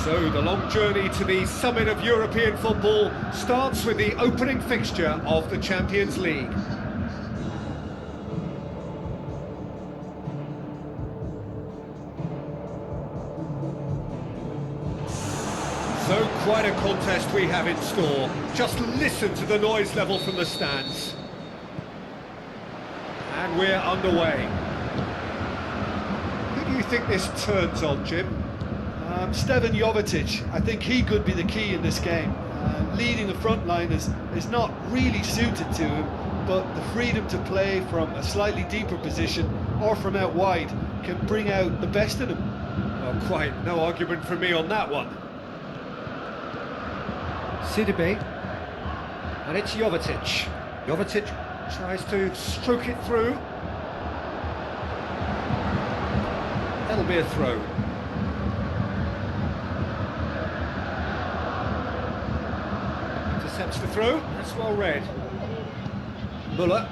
So the long journey to the summit of European football starts with the opening fixture of the Champions League. So quite a contest we have in store. Just listen to the noise level from the stands. And we're underway. Who do you think this turns on, Jim? Stevan Jovetic. I think he could be the key in this game. Leading the front line is not really suited to him, but the freedom to play from a slightly deeper position or from out wide can bring out the best in him. Well, quite no argument from me on that one. Sidibe, and it's Jovetic. Jovetic tries to stroke it through. That'll be a throw. Intercepts the throw, that's well read. Muller.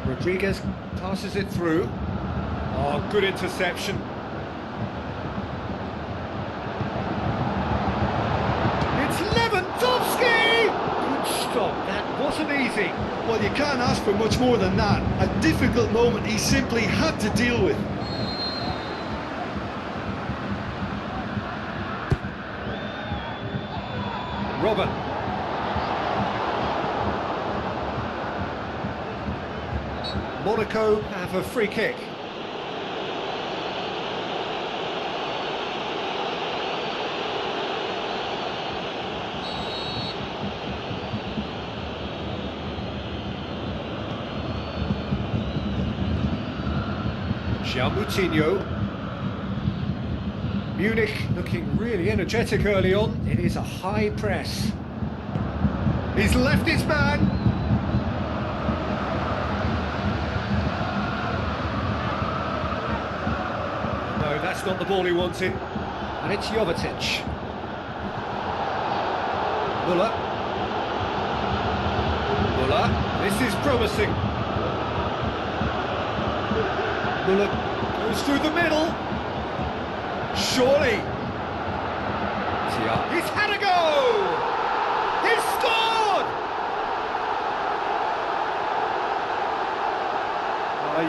Rodriguez passes it through. Oh, good interception. Good stop, that wasn't easy. Well, you can't ask for much more than that. A difficult moment he simply had to deal with. Robert. Monaco have a free kick. Moutinho. Munich looking really energetic early on. It is a high press. He's left his man. No, that's not the ball he wanted. And it's Jovetic. Muller. Muller. This is promising. Muller goes through the middle. Surely. He's had a go! He's scored!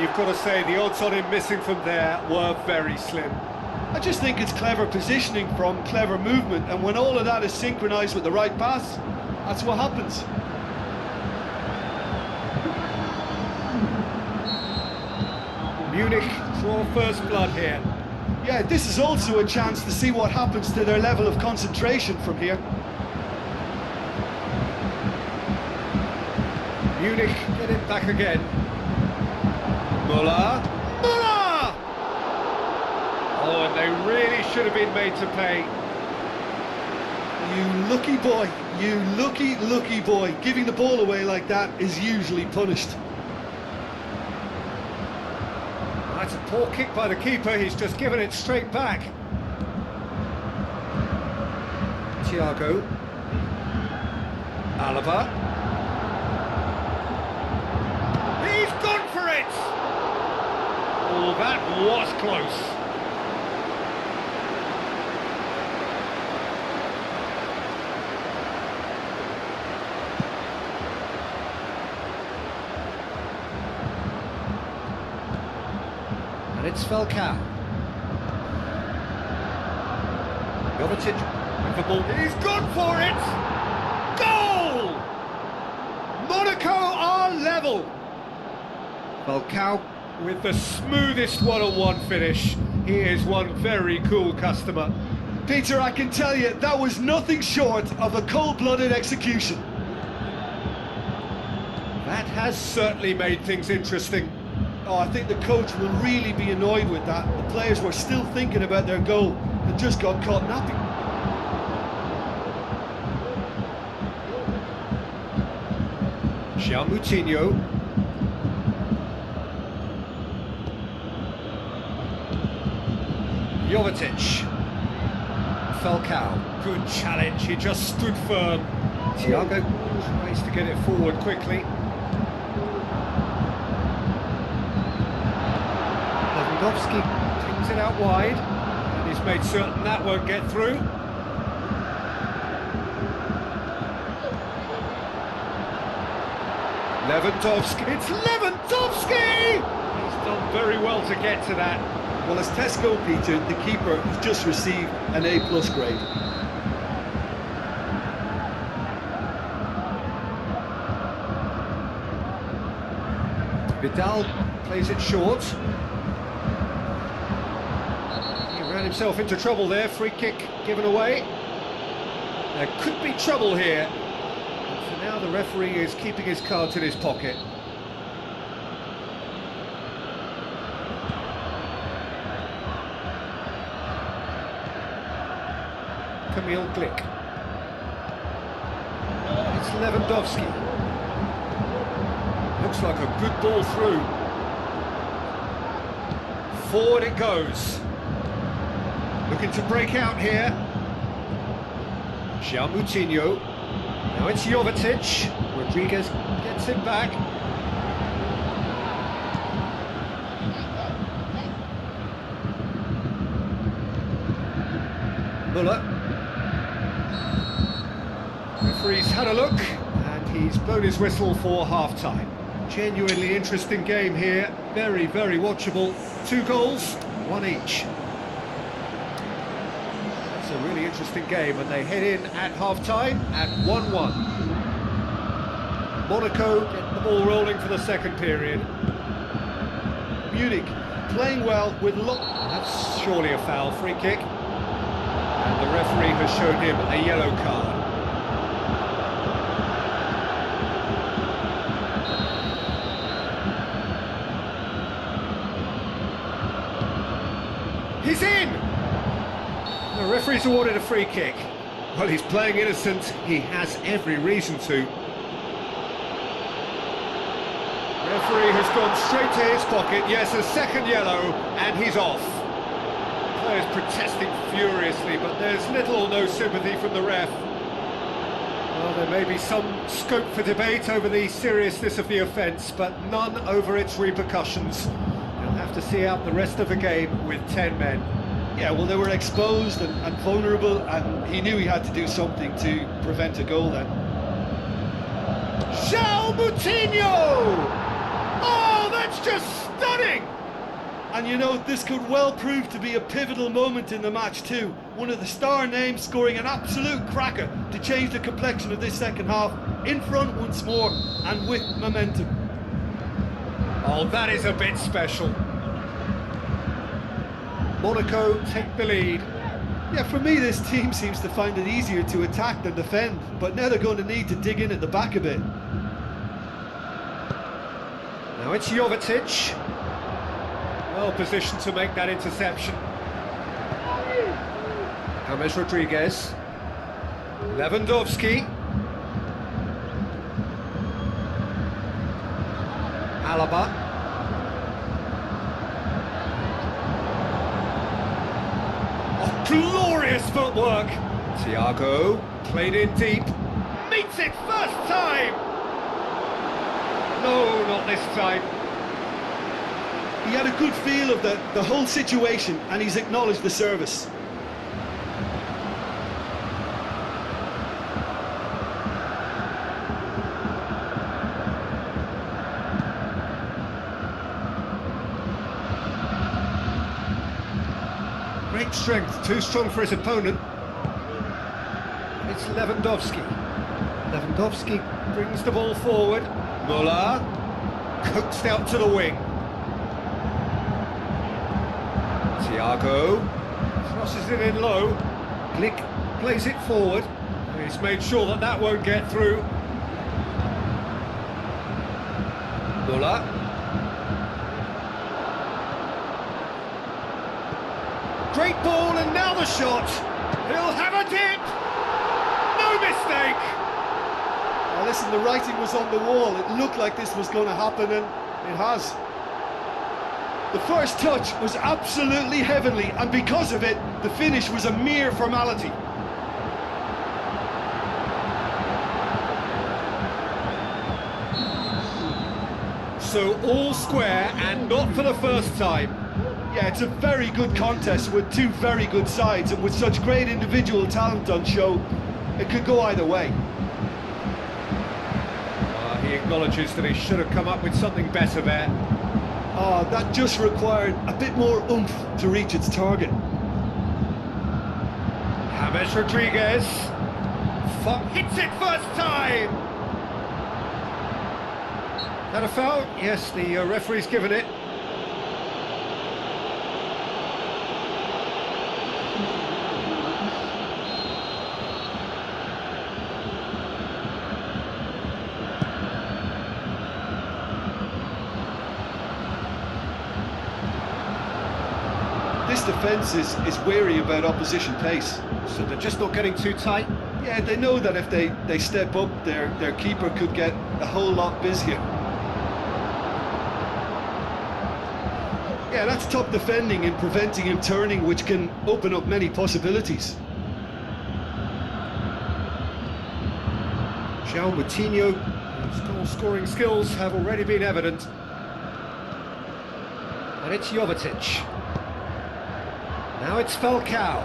You've got to say, the odds on him missing from there were very slim. I just think it's clever positioning from clever movement, and when all of that is synchronised with the right pass, that's what happens. Munich draw first blood here. Yeah, this is also a chance to see what happens to their level of concentration from here. Munich get it back again. Muller. Muller! Oh, and they really should have been made to pay. You lucky boy, you lucky boy. Giving the ball away like that is usually punished. That's a poor kick by the keeper, he's just given it straight back. Thiago. Alaba. He's gone for it! Oh, that was close. It's Falcao. Jovetic with the ball. He's gone for it! Goal! Monaco are level. Falcao with the smoothest one-on-one finish. He is one very cool customer. Peter, I can tell you, that was nothing short of a cold-blooded execution. That has certainly made things interesting. Oh, I think the coach will really be annoyed with that. The players were still thinking about their goal and just got caught napping. Moutinho. Jovetic. Falcao. Good challenge, he just stood firm. Thiago tries to get it forward quickly. Doesn't Lewandowski tings it out wide, and he's made certain that won't get through. Lewandowski, it's Lewandowski! He's done very well to get to that. Well, as Tesco, Peter, the keeper has just received an A+ grade. Vidal plays it short. He ran himself into trouble there, free kick given away. There could be trouble here. So now the referee is keeping his cards in his pocket. Camille Glick. It's Lewandowski. Looks like a good ball through. Forward it goes. Looking to break out here. João Moutinho. Now it's Jovetic. Rodriguez gets him back. Muller. Referee's had a look, and he's blown his whistle for half-time. Genuinely interesting game here, very, very watchable. 2 goals, 1 each. It's a really interesting game, and they head in at half-time at 1-1. Monaco get the ball rolling for the second period. Munich playing well with That's surely a foul, free kick. And the referee has shown him a yellow card. He's in! The referee's awarded a free kick. Well, he's playing innocent. He has every reason to. Referee has gone straight to his pocket. Yes, a second yellow, and he's off. Players protesting furiously, but there's little or no sympathy from the ref. Well, there may be some scope for debate over the seriousness of the offence, but none over its repercussions. He'll have to see out the rest of the game with 10 men. Yeah, well, they were exposed and vulnerable, and he knew he had to do something to prevent a goal then. João Moutinho! Oh, that's just stunning! And you know, this could well prove to be a pivotal moment in the match too. One of the star names scoring an absolute cracker to change the complexion of this second half. In front once more, and with momentum. Oh, that is a bit special. Monaco take the lead. Yeah, for me this team seems to find it easier to attack than defend, but now they're going to need to dig in at the back a bit. Now it's Jovetic. Well positioned to make that interception. James Rodriguez. Lewandowski. Alaba. Glorious footwork. Thiago played in deep. Meets it first time. No, not this time. He had a good feel of the whole situation, and he's acknowledged the service. Great strength, too strong for his opponent. It's Lewandowski. Lewandowski brings the ball forward. Muller coaxed out to the wing. Thiago crosses it in low. Glick plays it forward. He's made sure that that won't get through. Muller. Great ball, and now the shot. He'll have a dip. No mistake. Now listen, the writing was on the wall. It looked like this was going to happen, and it has. The first touch was absolutely heavenly, and because of it, the finish was a mere formality. So all square, and not for the first time. Yeah, it's a very good contest with two very good sides, and with such great individual talent on show, it could go either way. He acknowledges that he should have come up with something better there. That just required a bit more oomph to reach its target. James Rodriguez hits it first time. That a foul? Yes, the referee's given it. This defence is wary about opposition pace. So they're just not getting too tight? Yeah, they know that if they step up, their keeper could get a whole lot busier. Yeah, that's top defending and preventing him turning, which can open up many possibilities. João Moutinho, whose goal-scoring skills have already been evident. And it's Jovetic. Now it's Falcao.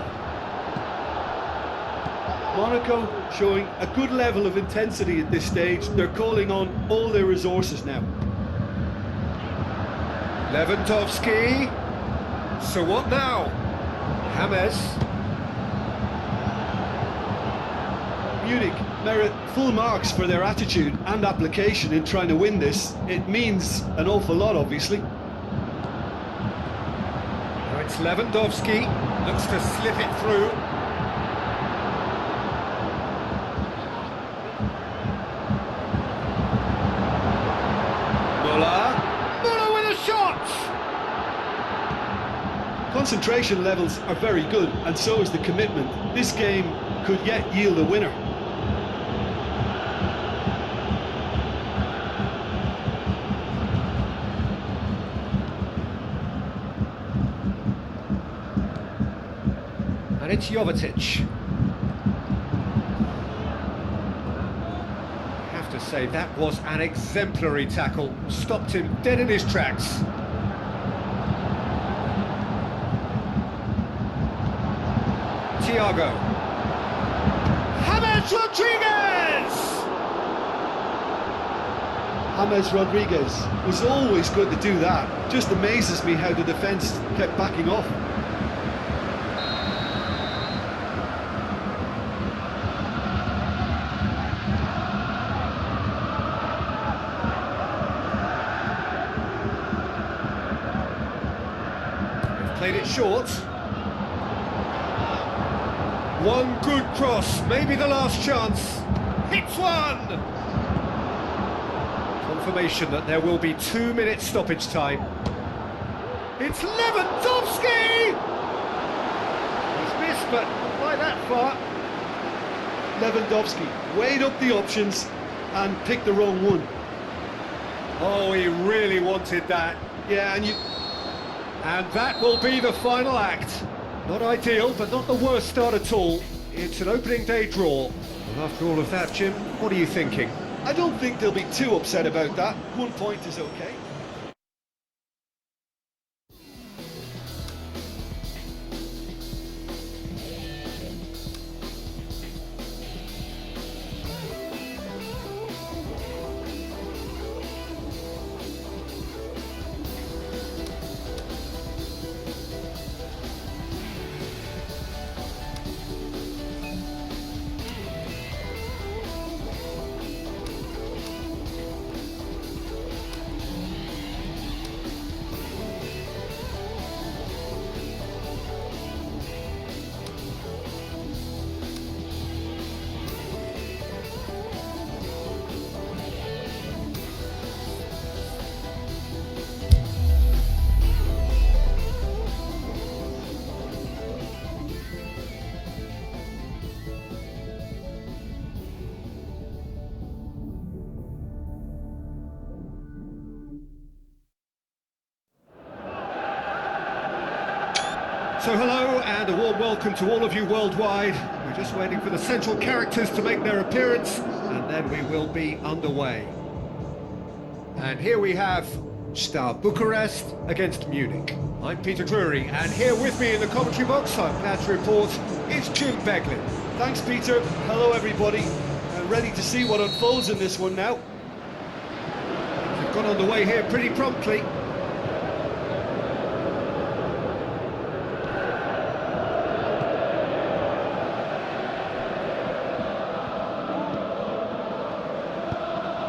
Monaco showing a good level of intensity at this stage. They're calling on all their resources now. Lewandowski. So what now? James. Munich merit full marks for their attitude and application in trying to win this. It means an awful lot, obviously. Now it's Lewandowski. Looks to slip it through. Muller with a shot! Concentration levels are very good, and so is the commitment. This game could yet yield a winner. And it's Jovetic. To say that was an exemplary tackle, stopped him dead in his tracks. Thiago. James Rodriguez! James Rodriguez was always good to do that. Just amazes me how the defence kept backing off. Played it short. One good cross, maybe the last chance. Hits one! Confirmation that there will be 2 minutes stoppage time. It's Lewandowski! He's missed, but not by that far. Lewandowski weighed up the options and picked the wrong one. Oh, he really wanted that. Yeah, And that will be the final act. Not ideal, but not the worst start at all. It's an opening day draw. Well, after all of that, Jim, what are you thinking? I don't think they'll be too upset about that. 1 point is okay. So hello and a warm welcome to all of you worldwide. We're just waiting for the central characters to make their appearance and then we will be underway. And here we have Star Bucharest against Munich. I'm Peter Drury, and here with me in the commentary box, I'm glad to report, is Jude Beglin. Thanks, Peter. Hello, everybody. Ready to see what unfolds in this one now. They've got on the way here pretty promptly.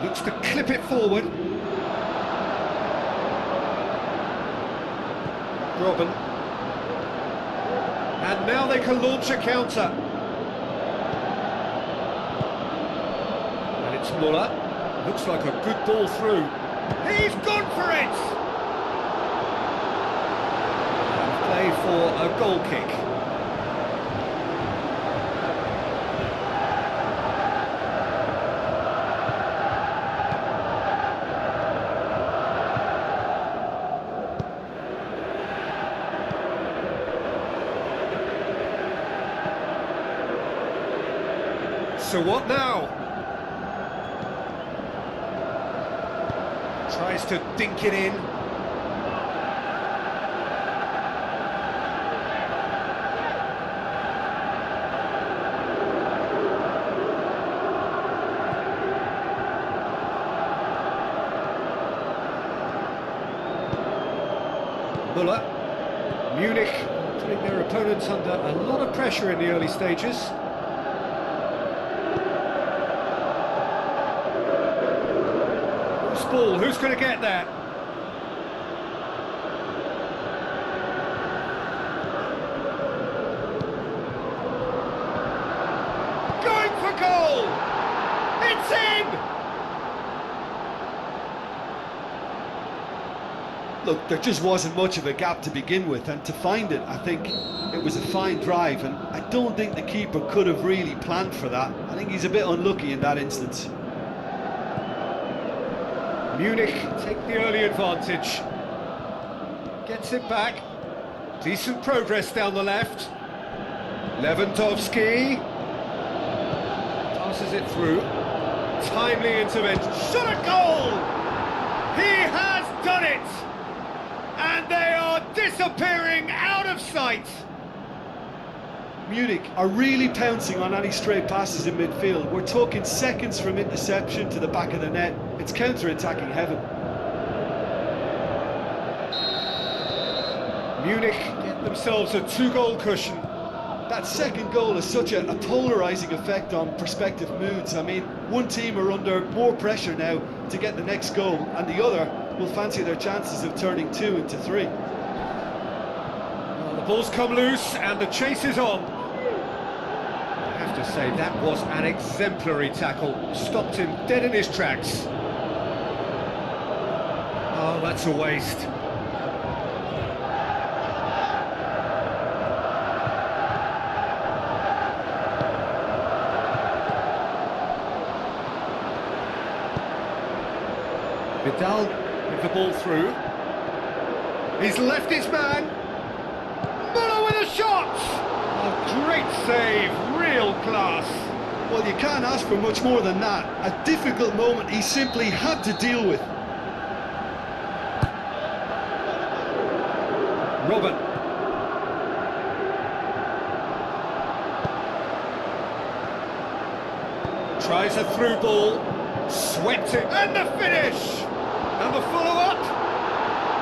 Looks to clip it forward. Robin. And now they can launch a counter. And it's Muller. Looks like a good ball through. He's gone for it! And play for a goal kick. So what now? Tries to dink it in. Muller. Munich putting their opponents under a lot of pressure in the early stages. Ball. Who's going to get that? Going for goal! It's in! Look, there just wasn't much of a gap to begin with, and to find it, I think it was a fine drive, and I don't think the keeper could have really planned for that. I think he's a bit unlucky in that instance. Munich take the early advantage. Gets it back. Decent progress down the left. Lewandowski passes it through. Timely intervention. Shot a goal! He has done it! And they are disappearing out of sight. Munich are really pouncing on any stray passes in midfield. We're talking seconds from interception to the back of the net. It's counter-attacking heaven. Munich get themselves a 2-goal cushion. That second goal has such a polarising effect on prospective moods. I mean, one team are under more pressure now to get the next goal, and the other will fancy their chances of turning 2 into 3. Well, the ball's come loose and the chase is on. I have to say, that was an exemplary tackle. Stopped him dead in his tracks. Oh, that's a waste. Vidal with the ball through. He's left his man. Muller with a shot! A great save, real class. Well, you can't ask for much more than that. A difficult moment he simply had to deal with. Robin. Tries a through ball. Swept it. And the finish! And the follow-up.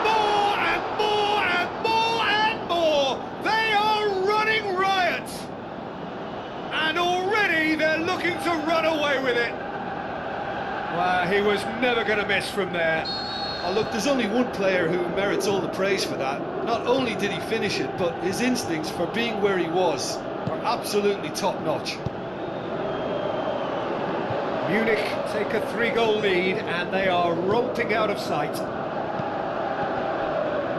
More and more and more and more. They are running riot. And already they're looking to run away with it. Wow, he was never going to miss from there. Oh, look, there's only one player who merits all the praise for that. Not only did he finish it, but his instincts for being where he was are absolutely top-notch. Munich take a 3-goal lead and they are romping out of sight.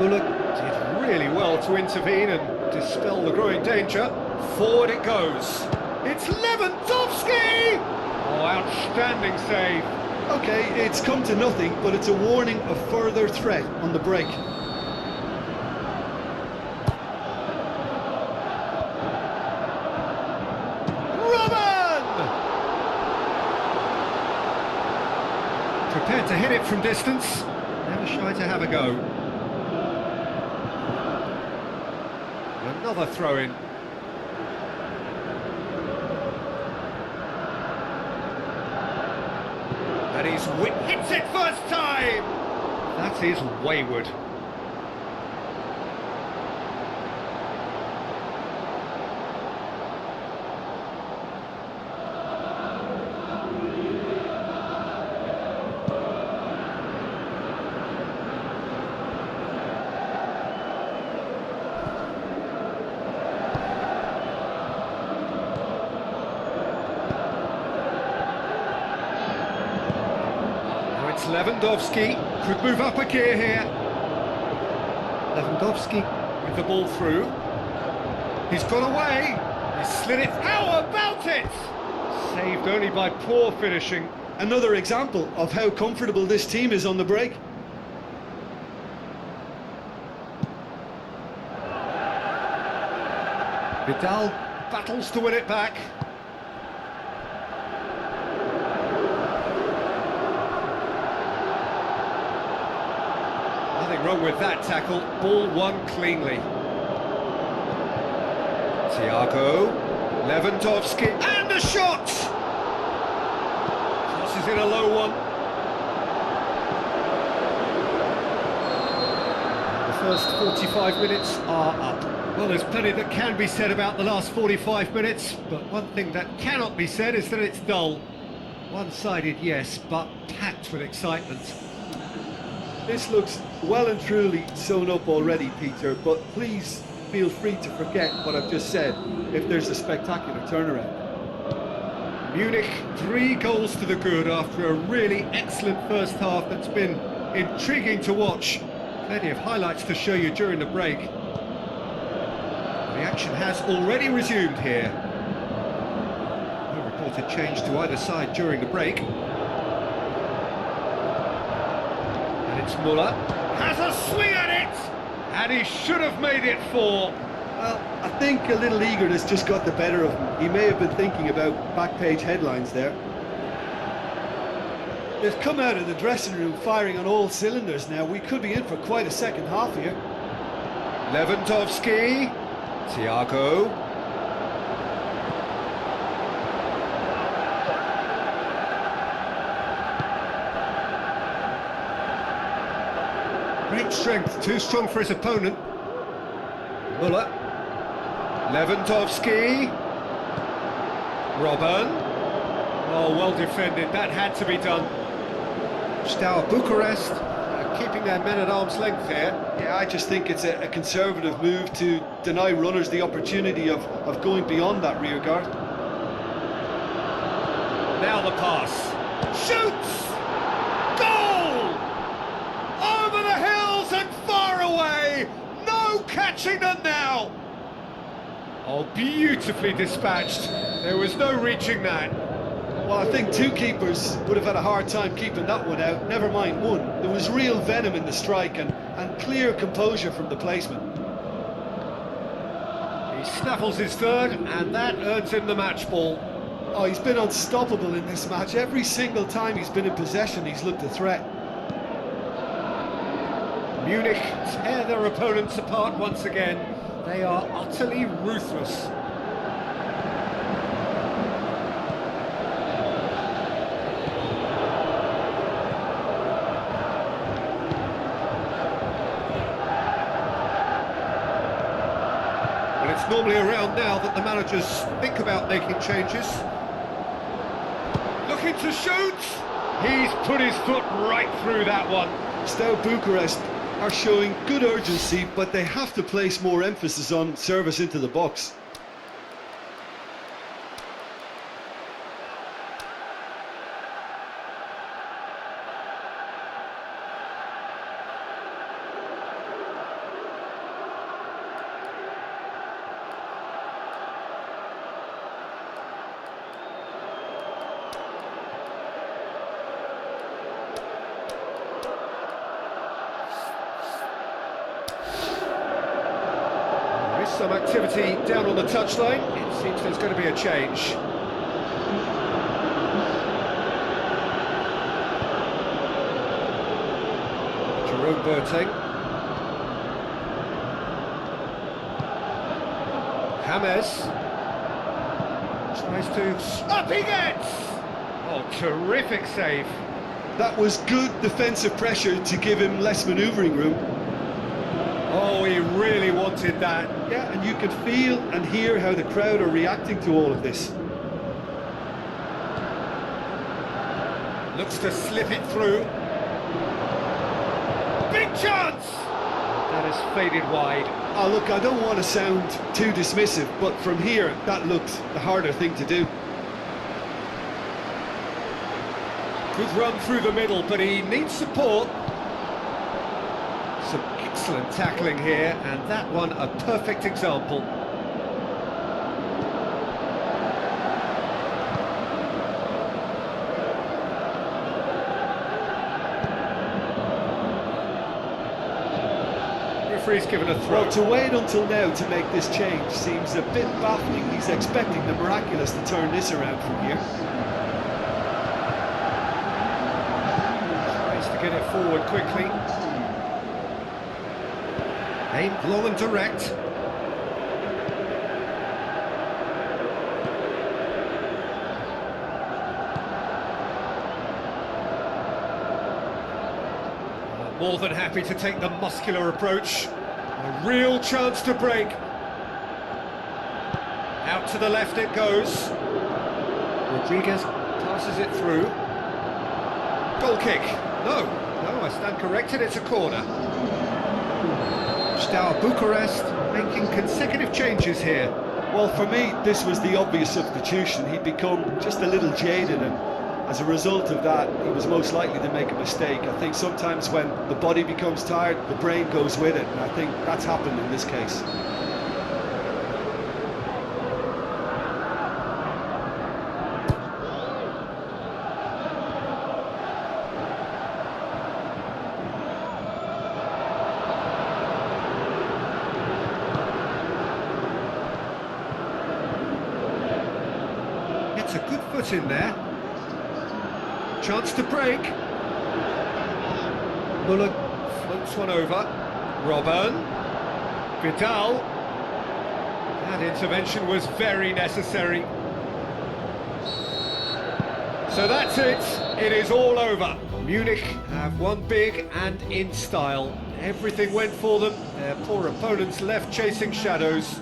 Muller did really well to intervene and dispel the growing danger. Forward it goes. It's Lewandowski! Oh, outstanding save. Okay, it's come to nothing, but it's a warning of further threat on the break. Prepared to hit it from distance. Never Never shy to have a go. Another throw-in. And hits it first time! That is wayward. It's Lewandowski, could move up a gear here. Lewandowski with the ball through. He's got away, he's slid it. How about it? Saved only by poor finishing. Another example of how comfortable this team is on the break. Vidal battles to win it back. Nothing wrong with that tackle, ball won cleanly. Thiago, Lewandowski, and a shot! Crosses in a low one. The first 45 minutes are up. Well, there's plenty that can be said about the last 45 minutes, but one thing that cannot be said is that it's dull. One-sided, yes, but packed with excitement. This looks well and truly sewn up already, Peter, but please feel free to forget what I've just said if there's a spectacular turnaround. Munich, 3 goals to the good after a really excellent first half that's been intriguing to watch. Plenty of highlights to show you during the break. The action has already resumed here. No reported change to either side during the break. And it's Muller. Has a swing at it! And he should have made it 4. Well, I think a little eagerness just got the better of him. He may have been thinking about back-page headlines there. They've come out of the dressing room firing on all cylinders now. We could be in for quite a second half here. Lewandowski. Thiago. Great strength, too strong for his opponent. Muller. Lewandowski. Robben. Oh, well defended, that had to be done. Steaua Bucharest keeping their men at arm's length here. Yeah, I just think it's a conservative move to deny runners the opportunity of going beyond that rear guard. Now the pass. Shoots! Goal! Over the hills and far away! No catching them now! Oh, beautifully dispatched. There was no reaching that. Well, I think 2 keepers would have had a hard time keeping that one out, never mind 1. There was real venom in the strike and clear composure from the placement. He snaffles his third, and that earns him the match ball. Oh, he's been unstoppable in this match. Every single time he's been in possession, he's looked a threat. Munich tear their opponents apart once again. They are utterly ruthless. It's normally around now that the managers think about making changes. Looking to shoot! He's put his foot right through that one. Steaua Bucharest are showing good urgency, but they have to place more emphasis on service into the box. Some activity down on the touchline. It seems there's going to be a change. Roberting. James. Tries to... Up he gets! Oh, terrific save. That was good defensive pressure to give him less manoeuvring room. Oh, he really wanted that. Yeah, and you can feel and hear how the crowd are reacting to all of this. Looks to slip it through. Big chance! That has faded wide. Oh, look, I don't want to sound too dismissive, but from here, that looks the harder thing to do. Good run through the middle, but he needs support. Some excellent tackling here, and that one a perfect example. Referee's given a throw. Well, to wait until now to make this change seems a bit baffling. He's expecting the miraculous to turn this around from here. Tries to get it forward quickly. Aimed long and direct. More than happy to take the muscular approach. A real chance to break. Out to the left it goes. Rodriguez passes it through. Goal kick. No, I stand corrected, it's a corner. Steaua Bucharest making consecutive changes here. Well, for me, this was the obvious substitution. He'd become just a little jaded, and as a result of that, he was most likely to make a mistake. I think sometimes when the body becomes tired, the brain goes with it, and I think that's happened in this case. It's a good foot in there. Chance to break. Muller floats one over. Robben. Vidal. That intervention was very necessary. So that's it. It is all over. Munich have won big and in style. Everything went for them. Their poor opponents left chasing shadows.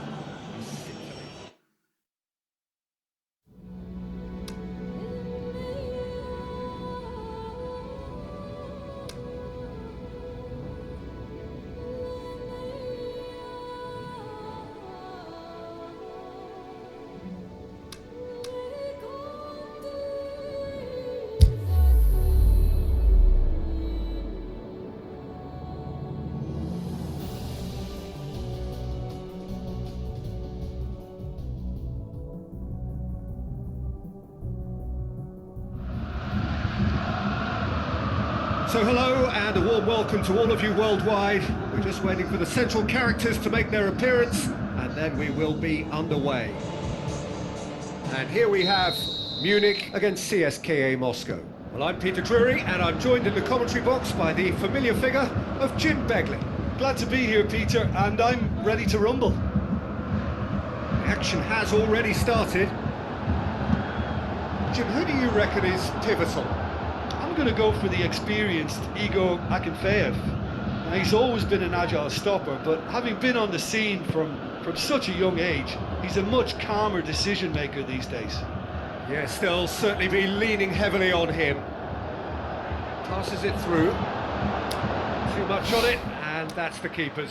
So hello and a warm welcome to all of you worldwide. We're just waiting for the central characters to make their appearance and then we will be underway. And here we have Munich against CSKA Moscow. Well, I'm Peter Drury and I'm joined in the commentary box by the familiar figure of Jim Begley. Glad to be here, Peter, and I'm ready to rumble. The action has already started. Jim, who do you reckon is pivotal? I'm going to go for the experienced Igor Akinfeev. Now, he's always been an agile stopper, but having been on the scene from such a young age, he's a much calmer decision maker these days. Yes, they'll certainly be leaning heavily on him. Passes it through. Too much on it, and that's the keeper's.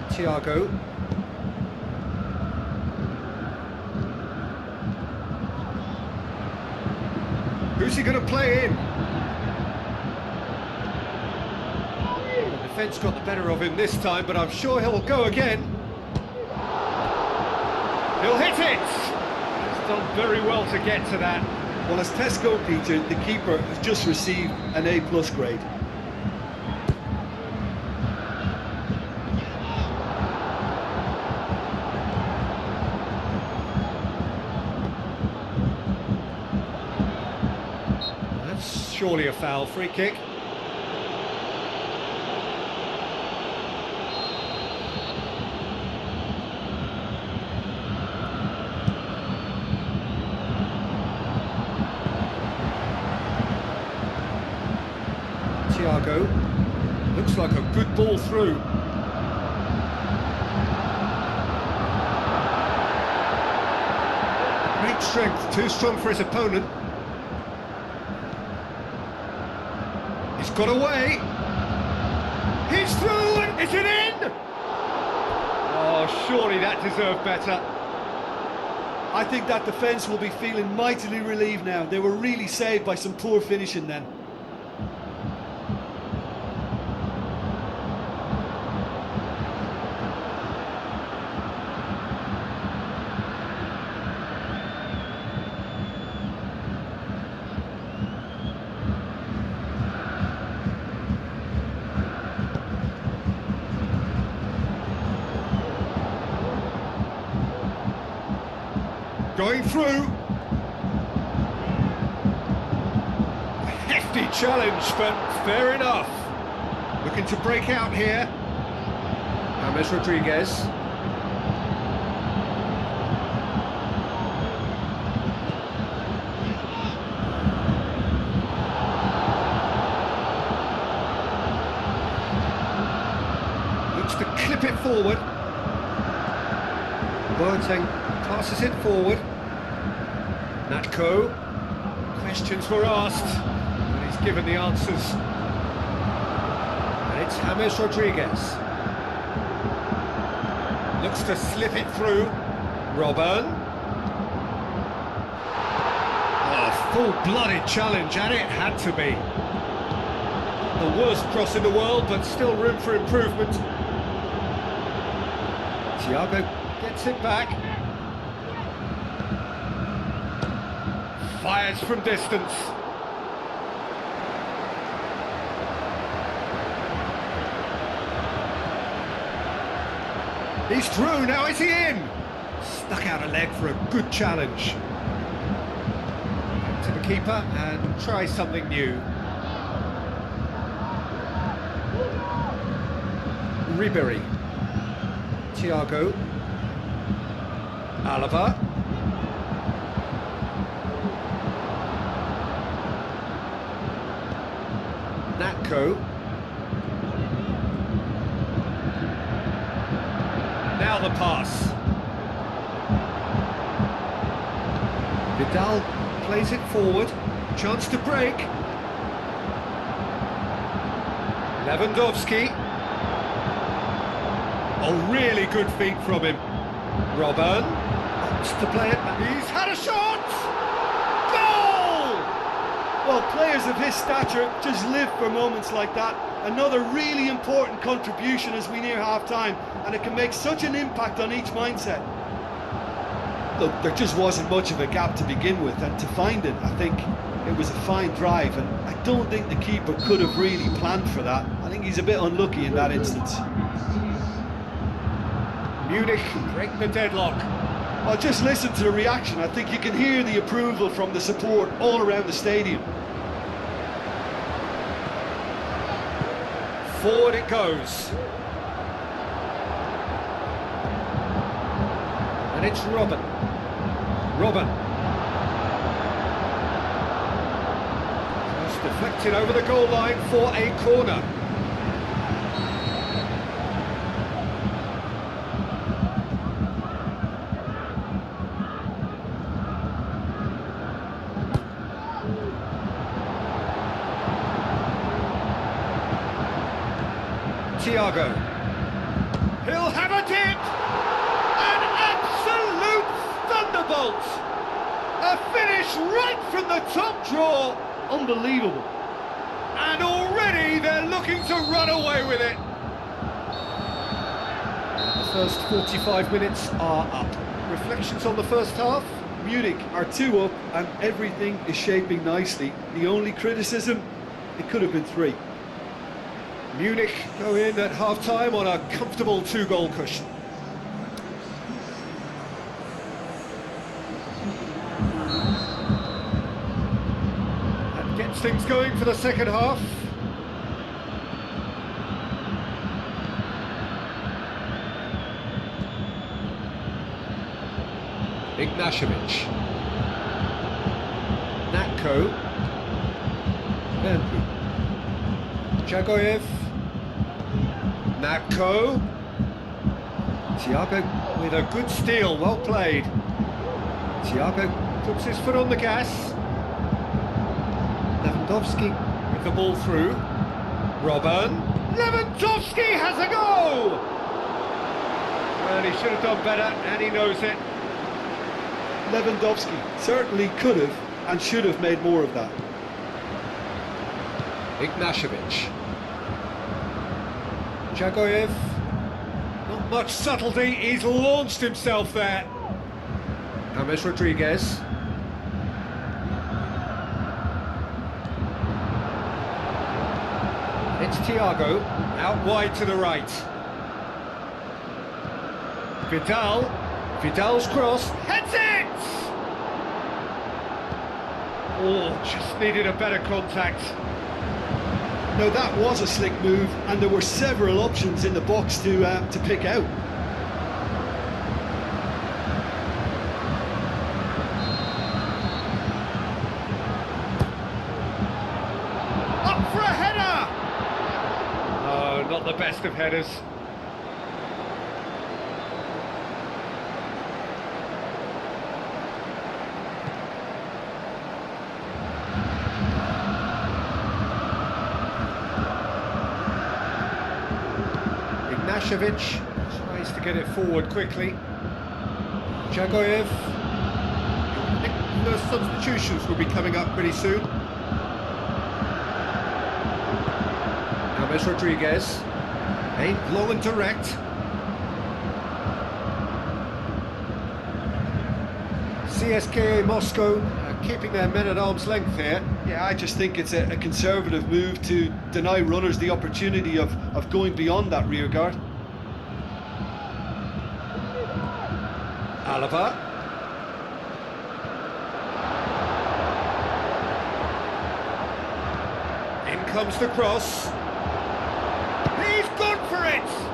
Thiago. Who's he going to play in? The defence got the better of him this time, but I'm sure he'll go again. He'll hit it! He's done very well to get to that. Well, as Tesco, Peter, the keeper has just received an A+ grade. surely a foul. Free kick. Thiago. Looks like a good ball through. Great strength, too strong for his opponent. He's got away. He's through, and is it in? Oh, surely that deserved better. I think that defence will be feeling mightily relieved now. They were really saved by some poor finishing then. Going through. A hefty challenge, but fair enough. Looking to break out here. James Rodriguez. Looks to clip it forward. Boateng passes it forward. Natko. Questions were asked, and he's given the answers. And it's James Rodriguez. Looks to slip it through. Robben. Oh, full-blooded challenge, and it had to be. The worst cross in the world, but still room for improvement. Thiago gets it back. Fires from distance. He's through, now is he in? Stuck out a leg for a good challenge. Back to the keeper and try something new. Ribery. Thiago. Alaba. Natko. Now the pass. Vidal plays it forward. Chance to break. Lewandowski. Oh, really good feet from him. Robben wants to play it back. He's had a shot! Goal! Well, players of his stature just live for moments like that. Another really important contribution as we near half-time, and it can make such an impact on each mindset. Look, there just wasn't much of a gap to begin with, and to find it, I think it was a fine drive, and I don't think the keeper could have really planned for that. I think he's a bit unlucky in that instance. Munich break the deadlock. Well, just listen to the reaction. I think you can hear the approval from the support all around the stadium. Forward it goes. And it's Robben. Robben. Just deflected over the goal line for a corner. Thiago. He'll have a dip! An absolute thunderbolt! A finish right from the top draw! Unbelievable. And already they're looking to run away with it. The first 45 minutes are up. Reflections on the first half? Munich are 2 up and everything is shaping nicely. The only criticism, it could have been 3. Munich go in at half-time on a comfortable 2-goal cushion. That gets things going for the second half. Ignashevich. Natko. Bernpy. Jagoyev. Natko. Thiago with a good steal, well played. Thiago puts his foot on the gas. Lewandowski with the ball through. Robben. Lewandowski has a goal! Well, he should have done better, and he knows it. Lewandowski certainly could have and should have made more of that. Ignashevich. Jagoyev. Not much subtlety, he's launched himself there. James Rodriguez. It's Thiago, out wide to the right. Vidal. Vidal's cross, heads it! Oh, just needed a better contact. Now that was a slick move, and there were several options in the box to pick out. Up for a header! Oh, not the best of headers. Ignashevich tries to get it forward quickly. Jagoyev. I think the substitutions will be coming up pretty soon. James Rodriguez. Aimed long and direct. CSKA Moscow keeping their men at arm's length here. Yeah, I just think it's a conservative move to deny runners the opportunity of going beyond that rear guard. Alaba. In comes the cross. He's gone for it!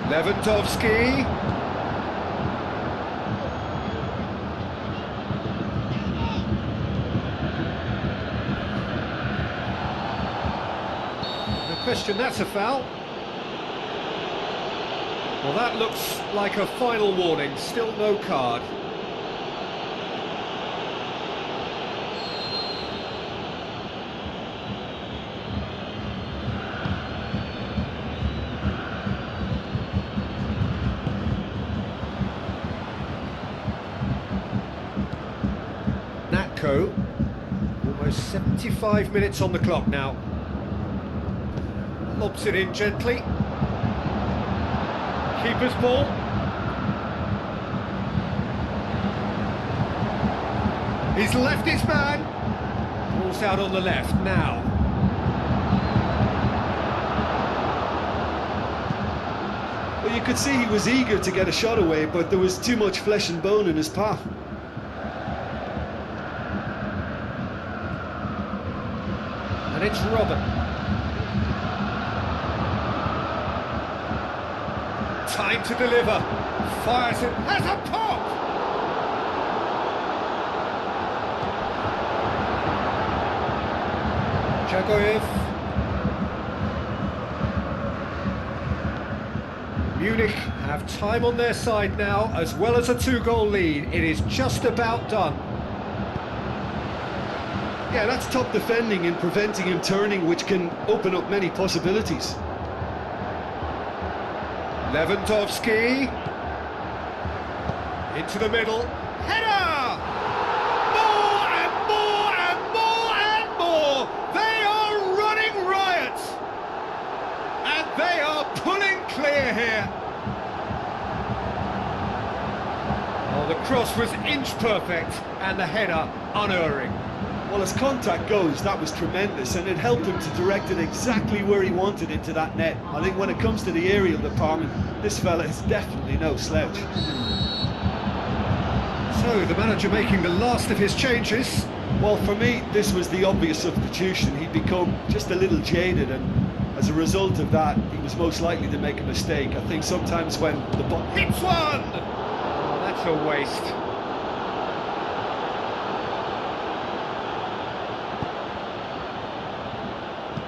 Lewandowski. No question, that's a foul. Well, that looks like a final warning, still no card. Natko, almost 75 minutes on the clock now. Lobs it in gently. Keeper's ball. He's left his man. Ball's out on the left now. Well, you could see he was eager to get a shot away, but there was too much flesh and bone in his path. And it's Robben. Time to deliver. Fires it. Has a pop! Jagoyev. Munich have time on their side now, as well as a two-goal lead. It is just about done. Yeah, that's top defending and preventing him turning, which can open up many possibilities. Lewandowski. Into the middle. Header! More and more and more and more! They are running riot! And they are pulling clear here. Oh, The cross was inch perfect and the header unerring. Well, as contact goes, that was tremendous, and it helped him to direct it exactly where he wanted into that net. I think when it comes to the aerial department, this fella is definitely no slouch. So, the manager making the last of his changes. Well, for me, this was the obvious substitution. He'd become just a little jaded, and as a result of that, he was most likely to make a mistake. I think sometimes when the ball Hits one! Oh, that's a waste.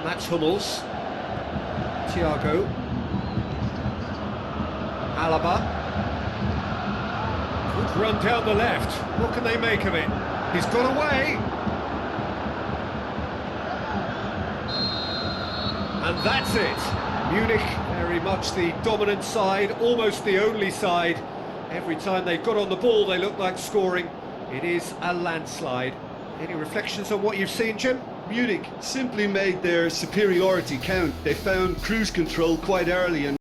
That's Hummels. Thiago. Alaba. Good run down the left. What can they make of it? He's got away. And that's it. Munich, very much the dominant side, almost the only side. Every time they got on the ball, they looked like scoring. It is a landslide. Any reflections on what you've seen, Jim? Munich simply made their superiority count. They found cruise control quite early and